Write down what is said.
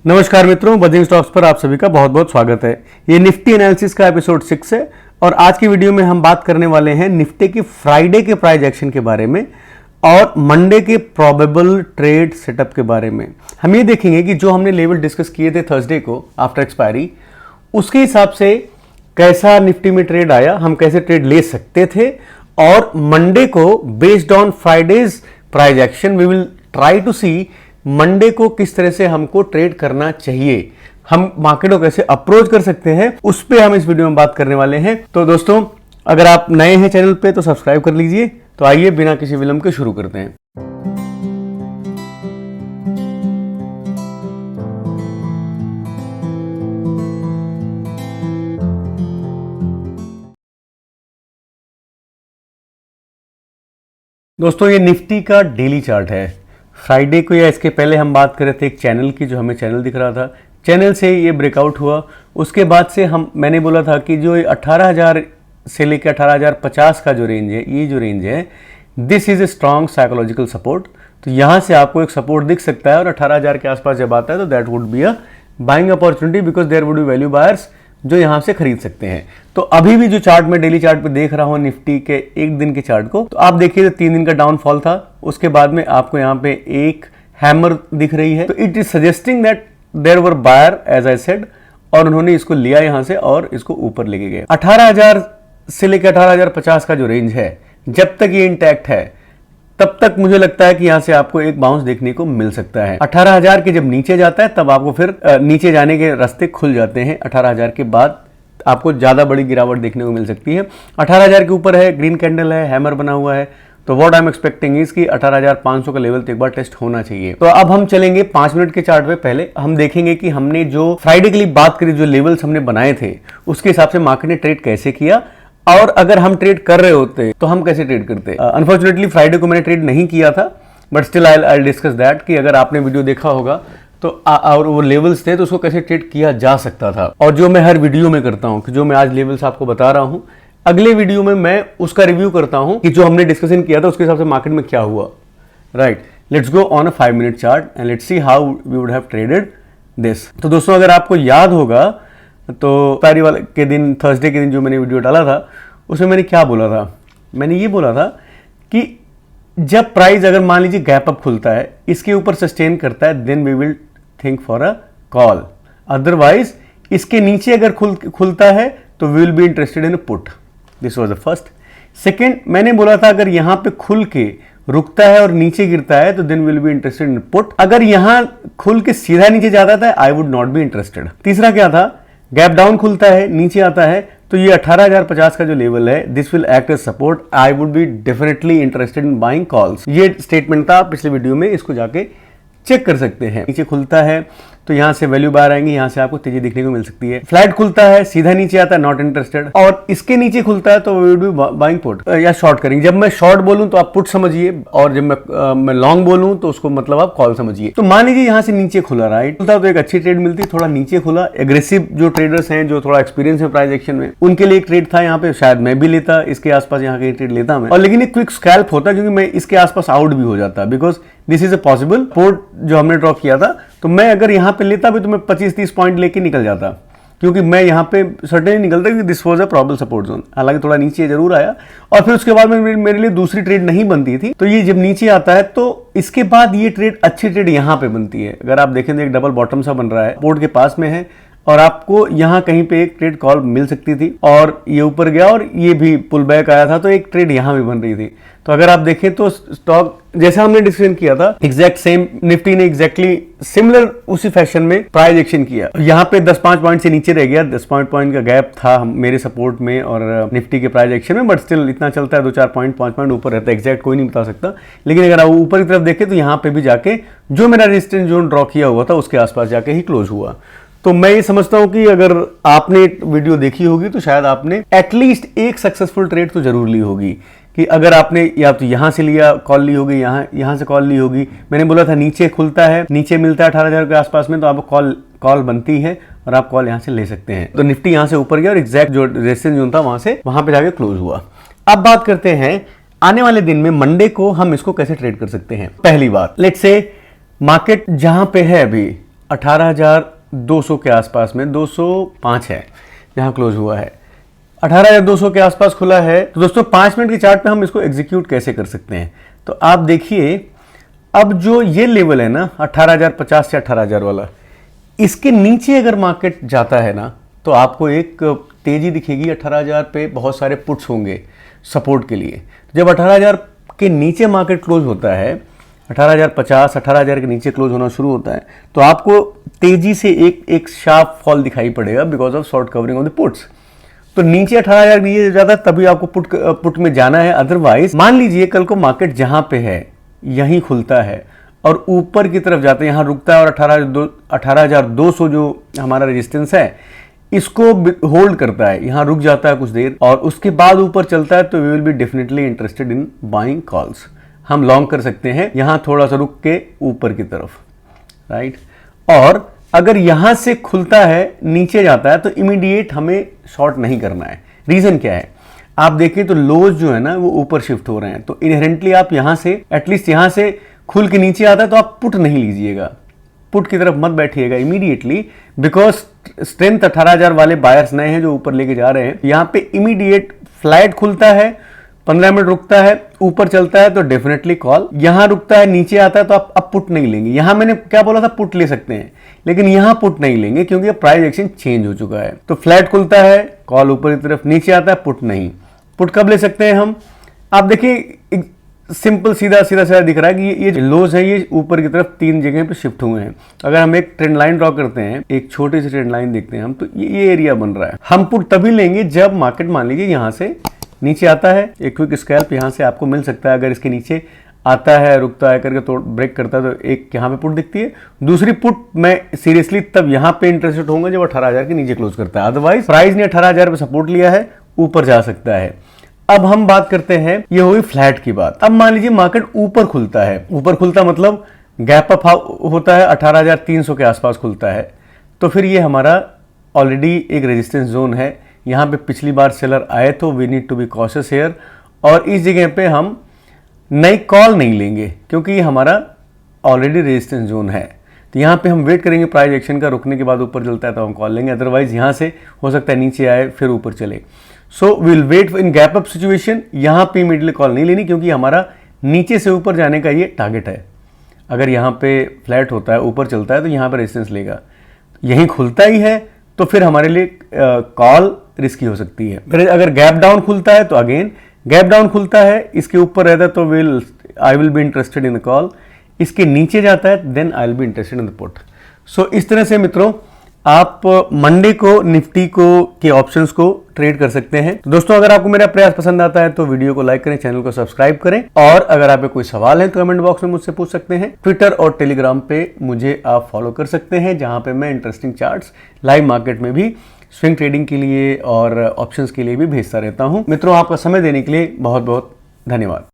नमस्कार मित्रों, buzzing stocks पर आप सभी का बहुत बहुत स्वागत है। ये निफ्टी एनालिसिस का एपिसोड 6 है और आज की वीडियो में हम बात करने वाले हैं निफ्टी की फ्राइडे के प्राइस एक्शन के बारे में और मंडे के प्रोबेबल ट्रेड सेटअप के बारे में। हम ये देखेंगे कि जो हमने लेवल डिस्कस किए थे थर्सडे को आफ्टर एक्सपायरी, उसके हिसाब से कैसा निफ्टी में ट्रेड आया, हम कैसे ट्रेड ले सकते थे और मंडे को based on Friday's price action we will try to see Monday को किस तरह से हमको ट्रेड करना चाहिए, हम मार्केट को कैसे अप्रोच कर सकते हैं, उस पे हम इस वीडियो में बात करने वाले हैं। तो दोस्तों, अगर आप नए हैं चैनल पे तो सब्सक्राइब कर लीजिए। तो आइए बिना किसी विलंब के शुरू करते हैं। दोस्तों, ये निफ्टी का डेली चार्ट है। फ्राइडे को या इसके पहले हम बात कर रहे थे एक चैनल की, जो हमें चैनल दिख रहा था, चैनल से ये ब्रेकआउट हुआ। उसके बाद से मैंने बोला था कि जो 18,000 से लेकर 18,050 का जो रेंज है, ये जो रेंज है, this is a strong psychological support. तो यहाँ से आपको एक सपोर्ट दिख सकता है और 18,000 के आसपास जब आता है तो that would be a buying opportunity because there would be value buyers जो यहाँ से खरीद सकते हैं। तो अभी भी जो चार्ट में डेली चार्ट पे देख रहा हूँ निफ्टी के एक दिन के चार्ट को, तो आप देखिए तो 3 दिन का डाउनफॉल था। उसके बाद में आपको यहाँ पे एक हैमर दिख रही है। तो it is suggesting that there were buyer as I said, और उन्होंने इसको लिया यहाँ से और इसको ऊपर लेके गए। 18,000 से लेकर 18,050 का जो रेंज है, जब तक ये इंटैक्ट है तब तक मुझे लगता है कि यहां से आपको एक बाउंस देखने को मिल सकता है। 18,000 के जब नीचे जाता है तब आपको फिर नीचे जाने के रास्ते खुल जाते हैं। 18,000 के बाद आपको ज्यादा बड़ी गिरावट देखने को मिल सकती है। 18,000 के ऊपर है, ग्रीन कैंडल है, हैमर बना हुआ है। तो what I am expecting is कि 18,500 का लेवल तो एक बार टेस्ट होना चाहिए। तो अब हम चलेंगे 5 मिनट के चार्ट पे। पहले हम देखेंगे कि हमने जो फ्राइडे के लिए बात करी, जो लेवल्स हमने बनाए थे, उसके हिसाब से मार्केट ने ट्रेड कैसे किया और अगर हम ट्रेड कर रहे होते तो हम कैसे ट्रेड करते। अनफॉर्चुनेटली फ्राइडे को मैंने ट्रेड नहीं किया था, but still I discuss that कि अगर आपने वीडियो देखा होगा तो और वो लेवल्स थे तो उसको कैसे ट्रेड किया जा सकता था। और जो मैं हर वीडियो में करता हूं कि जो मैं आज लेवल्स आपको बता रहा हूं, अगले वीडियो में मैं उसका रिव्यू करता हूं कि जो हमने डिस्कशन किया था उसके हिसाब से मार्केट में क्या हुआ। Right, let's go on a 5 minute chart and let's see how we would have traded this. तो दोस्तों, अगर आपको याद होगा तो एक्सपायरी वाले के दिन, थर्सडे के दिन जो मैंने वीडियो डाला था, उसमें मैंने क्या बोला था? मैंने ये बोला था कि जब प्राइस अगर मान लीजिए गैप अप खुलता है, इसके ऊपर सस्टेन करता है, then we will think for a call. Otherwise इसके नीचे अगर खुलता है तो we will be interested in a put. This was the first. Second, मैंने बोला था अगर यहां पे खुल के रुकता है और नीचे गिरता है तो then will be interested in put. अगर यहां खुल के सीधा नीचे जाता था, I would not be interested. तीसरा क्या था? गैप डाउन खुलता है, नीचे आता है, तो ये 18,050 का जो लेवल है, this will act as support. I would be definitely interested in buying calls. ये स्टेटमेंट था पिछले वीडियो में, इसको जाके चेक कर सकते हैं। नीचे खुलता है तो यहां से वैल्यू बाहर आएंगे, यहां से आपको तेजी दिखने को मिल सकती है। फ्लैट खुलता है, सीधा नीचे आता है, नॉट इंटरेस्टेड। और इसके नीचे खुलता है तो we would be buying put या शॉर्ट करेंगे। जब मैं शॉर्ट बोलूं तो आप पुट समझिए, और जब मैं लॉन्ग बोलूं तो उसको मतलब आप कॉल समझिए। तो मान लीजिए यहां से नीचे खुला, राइट, खुलता तो एक अच्छी ट्रेड मिलती, थोड़ा नीचे खुला। एग्रेसिव जो ट्रेडर्स हैं, जो थोड़ा एक्सपीरियंस है प्राइस एक्शन में, उनके लिए एक ट्रेड था यहाँ पे, शायद मैं भी लेता, इसके आसपास यहाँ कहीं ट्रेड लेता मैं। और लेकिन एक क्विक स्कैल्प होता क्योंकि मैं इसके आसपास आउट भी हो जाता, because this is a possible port जो हमने ड्रॉ किया था। तो मैं अगर यहां पे लेता भी तो मैं 25-30 पॉइंट लेके निकल जाता, क्योंकि मैं यहां पे सर्टेन निकलता कि this was a probable support zone. हालांकि थोड़ा नीचे जरूर आया और फिर उसके बाद में मेरे लिए दूसरी ट्रेड नहीं बनती थी। तो ये जब नीचे आता है तो इसके बाद ये ट्रेड, अच्छी ट्रेड यहां पे बनती है। अगर आप देखें तो एक डबल बॉटम सा बन रहा है, पोर्ट के पास में है, और आपको यहां कहीं पे एक ट्रेड कॉल मिल सकती थी और ये ऊपर गया और ये भी पुल बैक आया था, तो एक ट्रेड यहां भी बन रही थी। तो अगर आप देखें तो स्टॉक जैसा हमने डिस्कशन किया था, एग्जैक्ट सेम निफ्टी ने एग्जैक्टली सिमिलर उसी फैशन में प्राइस एक्शन किया। यहां पे 10-5 पॉइंट से नीचे रह गया, 10 पॉइंट का गैप था मेरे सपोर्ट में और निफ्टी के प्राइस एक्शन में, बट स्टिल इतना चलता है, 2-4 पॉइंट 5 पॉइंट ऊपर रहता है, एग्जैक्ट कोई नहीं बता सकता। लेकिन अगर आप ऊपर की तरफ देखें तो यहाँ पे भी जाके जो मेरा रेजिस्टेंस जोन ड्रॉ किया हुआ था उसके आसपास जाके ही क्लोज हुआ। तो मैं ये समझता हूं कि अगर आपने वीडियो देखी होगी तो शायद आपने एटलीस्ट एक सक्सेसफुल ट्रेड तो जरूर ली होगी, कि अगर आपने या तो यहां से लिया, कॉल ली होगी, यहां से कॉल ली होगी। मैंने बोला था नीचे खुलता है, नीचे मिलता है 18,000 के आसपास में, तो आपको कॉल बनती है और आप कॉल यहां से ले सकते हैं। तो निफ्टी यहां से ऊपर गया और एग्जैक्ट जो रेजिस्टेंस जोन था वहां पे जाके क्लोज हुआ। अब बात करते हैं आने वाले दिन में, मंडे को हम इसको कैसे ट्रेड कर सकते हैं। पहली बात, लेट्स से मार्केट जहां पे है अभी, 18,200 के आसपास में, 205 है जहां क्लोज हुआ है, 18,200 के आसपास खुला है। तो दोस्तों 5 मिनट के चार्ट पे हम इसको एग्जीक्यूट कैसे कर सकते हैं, तो आप देखिए अब जो ये लेवल है ना 18,050 से 18,000 वाला, इसके नीचे अगर मार्केट जाता है ना तो आपको एक तेजी दिखेगी। 18,000 पे बहुत सारे पुट्स होंगे सपोर्ट के लिए। जब 18,000 के नीचे मार्केट क्लोज होता है, 18,050 18,000 के नीचे क्लोज होना शुरू होता है, तो आपको तेजी से एक शार्प फॉल दिखाई पड़ेगा because of short covering of the puts. तो नीचे 18,000 नीचे जाता है तभी आपको पुट में जाना है। अदरवाइज मान लीजिए कल को मार्केट जहां पे है यहीं खुलता है और ऊपर की तरफ जाता है, यहां रुकता है और 18,200 जो हमारा रेजिस्टेंस है इसको होल्ड करता है, यहां रुक जाता है कुछ देर और उसके बाद ऊपर चलता है, तो we will be definitely interested in buying calls. हम लॉन्ग कर सकते हैं यहां थोड़ा सा रुक के ऊपर की तरफ, राइट। और अगर यहां से खुलता है नीचे जाता है तो इमीडिएट हमें शॉर्ट नहीं करना है। रीजन क्या है, आप देखें तो लोज जो है ना वो ऊपर शिफ्ट हो रहे हैं, तो इनहेरेंटली आप यहां से एटलीस्ट यहां से खुल के नीचे आता है तो आप पुट नहीं लीजिएगा, पुट की तरफ मत बैठिएगा इमीडिएटली, बिकॉज स्ट्रेंथ 18,000 वाले बायर्स नए हैं जो ऊपर लेके जा रहे हैं। यहां पे इमीडिएट फ्लैट खुलता है, 15 मिनट रुकता है, ऊपर चलता है तो डेफिनेटली कॉल, यहां रुकता है नीचे आता है तो आप अब पुट नहीं लेंगे। यहां मैंने क्या बोला था, पुट ले सकते हैं, लेकिन यहां पुट नहीं लेंगे क्योंकि प्राइस एक्शन चेंज हो चुका है। तो फ्लैट खुलता है कॉल ऊपर की तरफ, नीचे आता है पुट नहीं। पुट कब ले सकते हैं हम, आप देखिए सिंपल सीधा दिख रहा है कि ये लोज है ये ऊपर की तरफ 3 जगह पे शिफ्ट हुए हैं। अगर हम एक ट्रेंड लाइन ड्रॉ करते हैं, एक छोटी सी ट्रेंड लाइन देखते हैं हम, तो ये एरिया बन रहा है। हम पुट तभी लेंगे जब मार्केट मान लीजिए यहां से नीचे आता है, एक क्विक स्कैल्प यहां से आपको मिल सकता है। अगर इसके नीचे आता है रुकता है करके तो ब्रेक करता है तो एक यहां पे पुट दिखती है। दूसरी पुट मैं सीरियसली तब यहां पे इंटरेस्टेड होऊंगा जब 18,000 के नीचे क्लोज करता है। अदरवाइज प्राइस ने 18,000 पे सपोर्ट लिया है, ऊपर जा सकता है। अब हम बात करते हैं, ये हुई फ्लैट की बात। अब मान लीजिए मार्केट ऊपर खुलता है, ऊपर खुलता मतलब गैप अप होता है, 18,300 के आसपास खुलता है, तो फिर ये हमारा ऑलरेडी एक रेजिस्टेंस जोन है। यहां पे पिछली बार सेलर आए तो we need to be cautious here, और इस जगह पे हम नई कॉल नहीं लेंगे क्योंकि ये हमारा ऑलरेडी रेजिस्टेंस जोन है। तो यहाँ पे हम वेट करेंगे प्राइस एक्शन का, रुकने के बाद ऊपर चलता है तो हम कॉल लेंगे, अदरवाइज यहाँ से हो सकता है नीचे आए फिर ऊपर चले। So will wait in gap up situation, यहाँ पे इमीडिएटली कॉल नहीं लेनी क्योंकि हमारा नीचे से ऊपर जाने का ये टारगेट है। अगर यहाँ पे फ्लैट होता है ऊपर चलता है तो यहाँ पे रेजिस्टेंस लेगा, यहीं खुलता ही है तो फिर हमारे लिए कॉल रिस्की हो सकती है। फिर अगर गैप डाउन खुलता है तो अगेन गैप डाउन खुलता है, इसके ऊपर रहता है तो I will be interested in the call, इसके नीचे जाता है then I will be interested in the put. So इस तरह से मित्रों आप मंडे को निफ्टी को के ऑप्शंस को ट्रेड कर सकते हैं। तो दोस्तों अगर आपको मेरा प्रयास पसंद आता है तो वीडियो को लाइक करें, चैनल को सब्सक्राइब करें, और अगर आप कोई सवाल है तो कमेंट बॉक्स में मुझसे पूछ सकते हैं। ट्विटर और टेलीग्राम पे मुझे आप फॉलो कर सकते हैं, जहां पे मैं इंटरेस्टिंग चार्ट्स लाइव मार्केट में भी स्विंग ट्रेडिंग के लिए और ऑप्शंस के लिए भी भेजता रहता हूं। मित्रों आपका समय देने के लिए बहुत बहुत धन्यवाद।